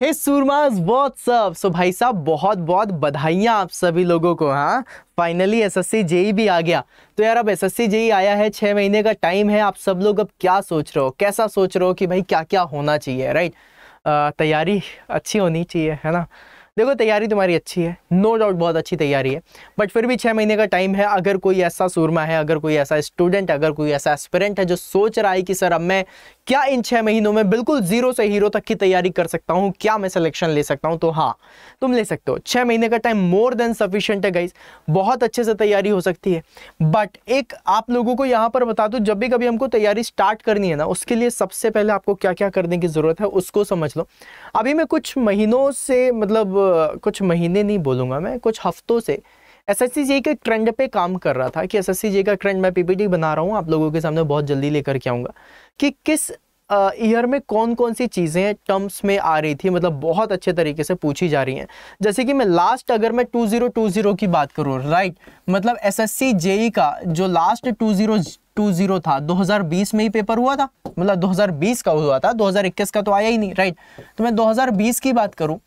हे सूरमास WhatsApp. सो भाई साहब बहुत बहुत बधाइयां आप सभी लोगों को। हाँ, फाइनली एसएससी जेई भी आ गया। तो यार अब एसएससी जेई आया है, 6 महीने का टाइम है। आप सब लोग अब क्या सोच रहे हो, कैसा सोच रहे हो कि भाई क्या क्या होना चाहिए, राइट? तैयारी अच्छी होनी चाहिए, है ना? देखो तैयारी तुम्हारी अच्छी है, नो डाउट बहुत अच्छी तैयारी है, बट फिर भी 6 महीने का टाइम है। अगर कोई ऐसा सूरमा है, अगर कोई ऐसा स्टूडेंट, अगर कोई ऐसा एस्पिरेंट है जो सोच रहा है कि सर अब मैं क्या इन 6 महीनों में बिल्कुल जीरो से हीरो तक की तैयारी कर सकता हूं, क्या मैं सिलेक्शन ले सकता हूं, तो हाँ, तुम ले सकते हो। 6 महीने का टाइम मोर देन सफिशिएंट है गाइस, बहुत अच्छे से तैयारी हो सकती है। बट एक आप लोगों को यहां पर बता दूं, जब भी कभी हमको तैयारी स्टार्ट करनी है ना, उसके लिए सबसे पहले आपको क्या क्या करने की जरूरत है उसको समझ लो। अभी मैं कुछ महीनों से, मतलब कुछ महीने नहीं बोलूंगा, मैं कुछ हफ्तों से एसएससी जेई के ट्रेंड पे काम कर रहा था कि एसएससी जेई का ट्रेंड, मैं पीपीटी बना रहा हूं, आप लोगों के सामने बहुत जल्दी लेकर के आऊंगा कि किस ईयर में कौन कौन सी चीज़ें टर्म्स में आ रही थी, मतलब बहुत अच्छे तरीके से पूछी जा रही हैं। जैसे कि मैं लास्ट, अगर मैं 2020 की बात करूँ, राइट, मतलब एसएससी जेई का जो लास्ट 2020 था, 2020 में ही पेपर हुआ था, मतलब 2020 का हुआ था, 2021 का तो आया ही नहीं, राइट? तो मैं 2020 की बात करूं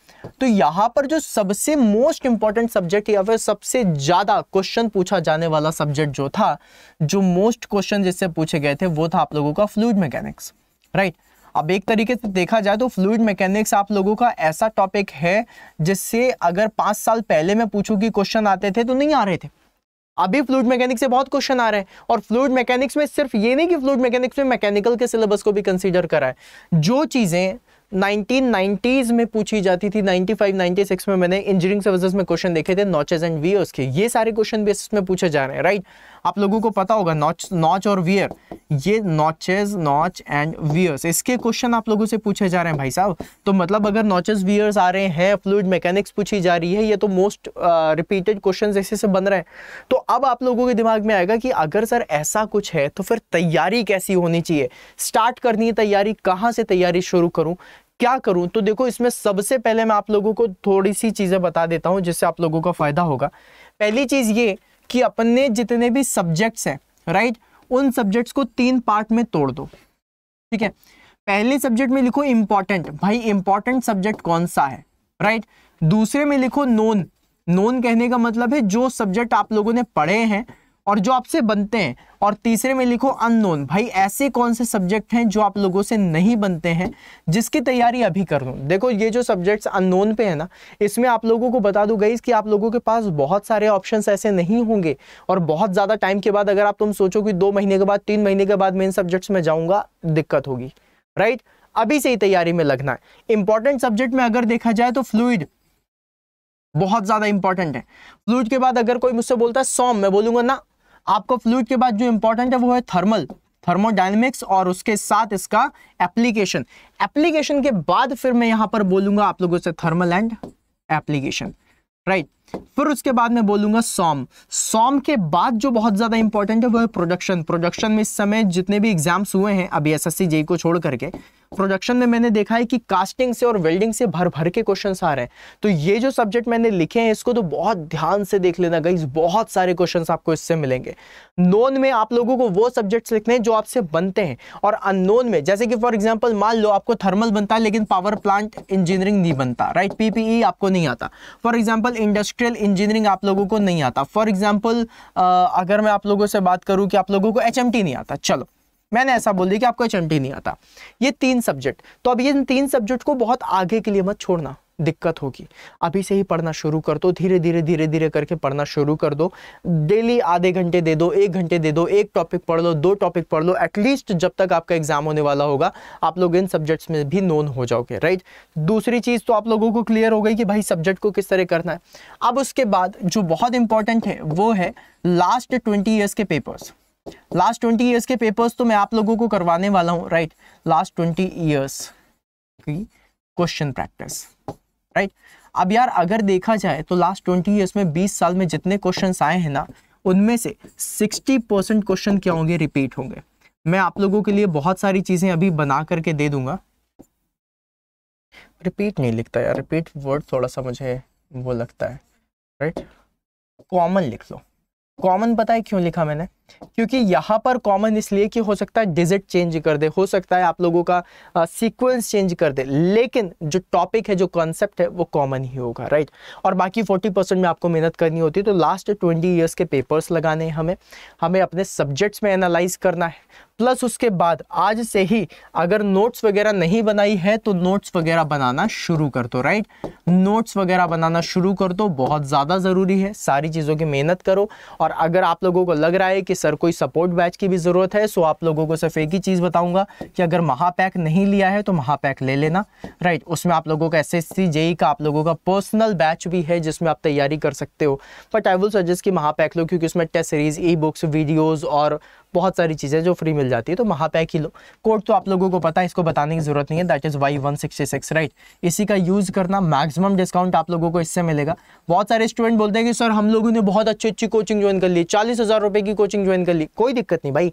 तो यहां पर जो सबसे मोस्ट इंपॉर्टेंट सब्जेक्ट या फिर सबसे ज्यादा क्वेश्चन पूछा जाने वाला सब्जेक्ट जो था, जो मोस्ट क्वेश्चन जिससे पूछे गए थे, वो था आप लोगों का फ्लूइड मैकेनिक्स, राइट? अब एक तरीके से देखा जाए तो फ्लूइड मैकेनिक्स आप लोगों का ऐसा टॉपिक है जिससे अगर 5 साल पहले मैं पूछूं कि क्वेश्चन आते थे तो नहीं आ रहे थे। अभी फ्लूइड मैकेनिक्स से बहुत क्वेश्चन आ रहे हैं, और फ्लूइड मैकेनिक्स में सिर्फ ये नहीं कि फ्लूइड मैकेनिक्स में मैकेनिकल के सिलेबस को भी कंसीडर करा है। जो चीजें 1990s में पूछी जाती थी, 95 96 में मैंने इंजीनियरिंग सर्विसेज में क्वेश्चन देखे थे नॉचेस एंड वियर्स के, ये सारे क्वेश्चन बेसिस में पूछे जा रहे हैं, राइट? आप लोगों को पता होगा नॉच और वियर, ये नॉचेस, नॉच एंड वियर्स, इसके क्वेश्चन आप लोगों से पूछे जा रहे हैं भाई साहब। तो मतलब अगर नॉचेस वियर्स आ रहे हैं, फ्लूइड मैकेनिक्स पूछी जा रही है, ये तो मोस्ट रिपीटेड क्वेश्चन ऐसे से बन रहे हैं। तो अब आप लोगों के दिमाग में आएगा कि अगर सर ऐसा कुछ है तो फिर तैयारी कैसी होनी चाहिए, स्टार्ट करनी है तैयारी, कहां से तैयारी शुरू करूं, क्या करूं? तो देखो इसमें सबसे पहले मैं आप लोगों को थोड़ी सी चीजें बता देता हूं जिससे आप लोगों का फायदा होगा। पहली चीज ये कि अपने जितने भी सब्जेक्ट्स हैं, राइट, उन सब्जेक्ट्स को 3 पार्ट में तोड़ दो, ठीक है? पहले सब्जेक्ट में लिखो इंपॉर्टेंट, भाई इंपॉर्टेंट सब्जेक्ट कौन सा है, राइट? दूसरे में लिखो नोन, नोन कहने का मतलब है जो सब्जेक्ट आप लोगों ने पढ़े हैं और जो आपसे बनते हैं। और तीसरे में लिखो अननोन, भाई ऐसे कौन से सब्जेक्ट हैं जो आप लोगों से नहीं बनते हैं, जिसकी तैयारी अभी कर लो। देखो ये जो सब्जेक्ट्स अननोन पे है ना, इसमें आप लोगों को बता दूं गाइस कि आप लोगों के पास बहुत सारे ऑप्शंस ऐसे नहीं होंगे, और बहुत ज्यादा टाइम के बाद अगर आप तुम सोचो कि 2 महीने के बाद, 3 महीने के बाद मैं इन सब्जेक्ट्स में जाऊंगा, दिक्कत होगी, राइट? अभी से ही तैयारी में लगना है। इंपॉर्टेंट सब्जेक्ट में अगर देखा जाए तो फ्लूइड बहुत ज्यादा इंपॉर्टेंट है। फ्लूइड के बाद अगर कोई मुझसे बोलता है सॉम, मैं बोलूंगा ना, आपको फ्लूइड के बाद जो इंपॉर्टेंट है वो है थर्मल, थर्मोडायनेमिक्स, और उसके साथ इसका एप्लीकेशन। एप्लीकेशन के बाद फिर मैं यहां पर बोलूंगा आप लोगों से थर्मल एंड एप्लीकेशन, राइट? फिर उसके बाद मैं बोलूंगा सॉम। सॉम के बाद जो बहुत ज्यादा इंपॉर्टेंट है वो है प्रोडक्शन। प्रोडक्शन में इस समय जितने भी एग्जाम्स हुए हैं अभी एसएससी जेई को छोड़ करके, प्रोडक्शन में मैंने देखा है कि कास्टिंग से और वेल्डिंग से भर भर के क्वेश्चंस आ रहे हैं। तो ये जो सब्जेक्ट मैंने लिखे हैं इसको तो बहुत ध्यान से देख लेना गाइस, बहुत सारे क्वेश्चंस आपको इससे मिलेंगे। नोन में आप लोगों को वो सब्जेक्ट्स लिखने हैं जो आपसे बनते हैं, और अननोन में जैसे कि फॉर एग्जांपल मान लो आपको थर्मल बनता है लेकिन पावर प्लांट इंजीनियरिंग नहीं बनता, राइट? पीपीई आपको नहीं आता। फॉर एग्जांपल इंडस्ट्रियल इंजीनियरिंग आप लोगों को नहीं आता। फॉर एग्जांपल अगर मैं आप लोगों से बात करूं कि आप लोगों को एचएमटी नहीं आता, चलो मैंने ऐसा बोल दिया कि आपको एचएमटी नहीं आता, ये 3 सब्जेक्ट। तो अब ये 3 सब्जेक्ट को बहुत आगे के लिए मत छोड़ना, दिक्कत होगी। अभी से ही पढ़ना शुरू कर दो, धीरे धीरे धीरे धीरे करके पढ़ना शुरू कर दो। डेली आधे घंटे दे दो, 1 घंटे दे दो, एक टॉपिक पढ़ लो, 2 टॉपिक पढ़ लो, एटलीस्ट जब तक आपका एग्जाम होने वाला होगा आप लोग इन सब्जेक्ट्स में भी नोन हो जाओगे, राइट? दूसरी चीज तो आप लोगों को क्लियर हो गई कि भाई सब्जेक्ट को किस तरह करना है। अब उसके बाद जो बहुत इंपॉर्टेंट है वो है लास्ट 20 ईयर्स के पेपर्स। लास्ट 20 ईयर्स के पेपर्स तो मैं आप लोगों को करवाने वाला हूं, राइट? लास्ट 20 ईयर्स की क्वेश्चन प्रैक्टिस, राइट? अब यार अगर देखा जाए तो लास्ट 20 ईयर्स में 20 साल में जितने क्वेश्चंस आए हैं ना, उनमें से 60% क्वेश्चन क्या होंगे, रिपीट होंगे। मैं आप लोगों के लिए बहुत सारी चीजें अभी बना करके दे दूंगा। रिपीट नहीं लिखता यार, रिपीट वर्ड थोड़ा सा मुझे वो लगता है, राइट? कॉमन लिख लो, कॉमन पता है क्यों लिखा मैंने? क्योंकि यहाँ पर कॉमन इसलिए कि हो सकता है डिजिट चेंज कर दे, हो सकता है आप लोगों का सीक्वेंस चेंज कर दे, लेकिन जो टॉपिक है, जो कॉन्सेप्ट है, वो कॉमन ही होगा, राइट। और बाकी 40% में आपको मेहनत करनी होती है। तो लास्ट 20 ईयर्स के पेपर्स लगाने हैं हमें अपने सब्जेक्ट्स में एनालाइज करना है, प्लस उसके बाद आज से ही अगर नोट्स वगैरह नहीं बनाई है तो नोट्स वगैरह बनाना शुरू कर दो, राइट। नोट्स वगैरह बनाना शुरू कर दो, बहुत ज़्यादा ज़रूरी है। सारी चीज़ों की मेहनत करो। और अगर आप लोगों को लग रहा है कि सर कोई सपोर्ट बैच की भी ज़रूरत है, सो आप लोगों को सिर्फ एक ही चीज़ बताऊंगा कि अगर महापैक नहीं लिया है तो महापैक ले लेना, राइट। उसमें आप लोगों का SSC JEE का आप लोगों का पर्सनल बैच भी है जिसमें आप तैयारी कर सकते हो। बट आई विल सजेस्ट कि महापैक लो, क्योंकि उसमें test series, e books, videos और बहुत सारी चीज़ें जो फ्री मिल जाती है। तो महापैक ही लो। कोड तो आप लोगों को पता है, इसको बताने की जरूरत नहीं है, दैट इज़ Y166, राइट। इसी का यूज़ करना, मैक्सिमम डिस्काउंट आप लोगों को इससे मिलेगा। बहुत सारे स्टूडेंट बोलते हैं कि सर हम लोगों ने बहुत अच्छी कोचिंग ज्वाइन कर ली, 40,000 रुपये की कोचिंग ज्वाइन कर ली। कोई दिक्कत नहीं भाई,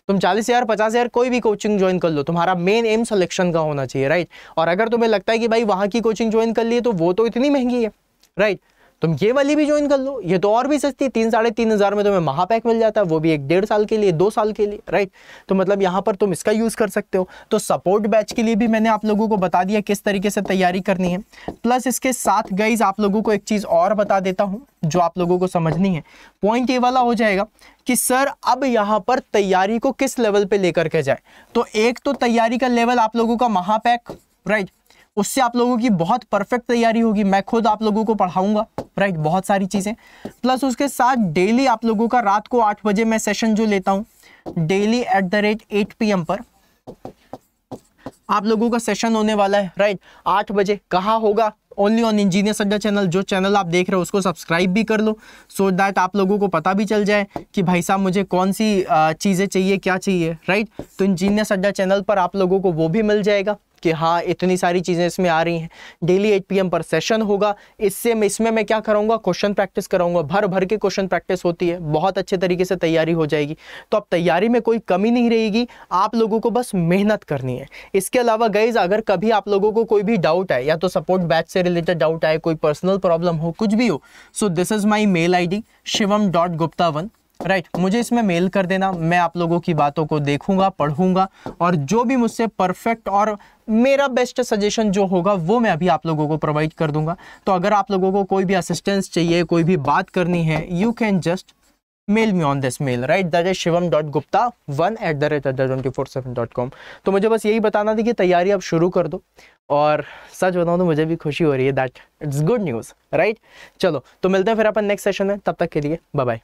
तुम 40,000 50,000 कोई भी कोचिंग ज्वाइन कर लो, तुम्हारा मेन एम सिलेक्शन का होना चाहिए, राइट। और अगर तुम्हें लगता है कि भाई वहाँ की कोचिंग ज्वाइन कर ली है तो वो तो इतनी महंगी है, राइट, तुम ये वाली भी ज्वाइन कर लो, ये तो और भी सस्ती है, 3-3,500 में तुम्हें महापैक मिल जाता है, वो भी 1-1.5 साल के लिए, 2 साल के लिए, राइट। तो मतलब यहाँ पर तुम इसका यूज़ कर सकते हो। तो सपोर्ट बैच के लिए भी मैंने आप लोगों को बता दिया किस तरीके से तैयारी करनी है। प्लस इसके साथ गाइज आप लोगों को एक चीज़ और बता देता हूँ जो आप लोगों को समझनी है। पॉइंट ये वाला हो जाएगा कि सर अब यहाँ पर तैयारी को किस लेवल पे लेकर के जाए। तो एक तो तैयारी का लेवल आप लोगों का महापैक, राइट, उससे आप लोगों की बहुत परफेक्ट तैयारी होगी। मैं खुद आप लोगों को पढ़ाऊंगा, राइट, बहुत सारी चीज़ें। प्लस उसके साथ डेली आप लोगों का रात को 8 बजे मैं सेशन जो लेता हूँ, डेली @8 PM पर आप लोगों का सेशन होने वाला है, राइट। 8 बजे कहाँ होगा? ओनली ऑन इंजीनियर्स अड्डा चैनल। जो चैनल आप देख रहे हो उसको सब्सक्राइब भी कर लो, सो दैट आप लोगों को पता भी चल जाए कि भाई साहब मुझे कौन सी चीज़ें चाहिए, क्या चाहिए, राइट। तो इंजीनियर्स अड्डा चैनल पर आप लोगों को वो भी मिल जाएगा कि हाँ इतनी सारी चीज़ें इसमें आ रही हैं। डेली 8 PM पर सेशन होगा। इसमें मैं क्या कराऊंगा? क्वेश्चन प्रैक्टिस कराऊंगा। भर भर के क्वेश्चन प्रैक्टिस होती है, बहुत अच्छे तरीके से तैयारी हो जाएगी। तो अब तैयारी में कोई कमी नहीं रहेगी, आप लोगों को बस मेहनत करनी है। इसके अलावा गाइज अगर कभी आप लोगों को कोई भी डाउट है, या तो सपोर्ट बैच से रिलेटेड डाउट है, कोई पर्सनल प्रॉब्लम हो, कुछ भी हो, so this is my mail ID shivam.gupta1, right. मुझे इसमें मेल कर देना, मैं आप लोगों की बातों को देखूंगा, पढ़ूंगा, और जो भी मुझसे परफेक्ट और मेरा बेस्ट सजेशन जो होगा वो मैं अभी आप लोगों को प्रोवाइड कर दूंगा। तो अगर आप लोगों को कोई भी असिस्टेंस चाहिए, कोई भी बात करनी है, you can just mail me on this mail, right, that is shivam.gupta1@24/7.com। तो मुझे बस यही बताना था कि तैयारी अब शुरू कर दो, और सच बताऊं तो मुझे भी खुशी हो रही है, that it's good news, right. चलो तो मिलते हैं फिर अपन नेक्स्ट सेशन में, तब तक के लिए बाय बाय।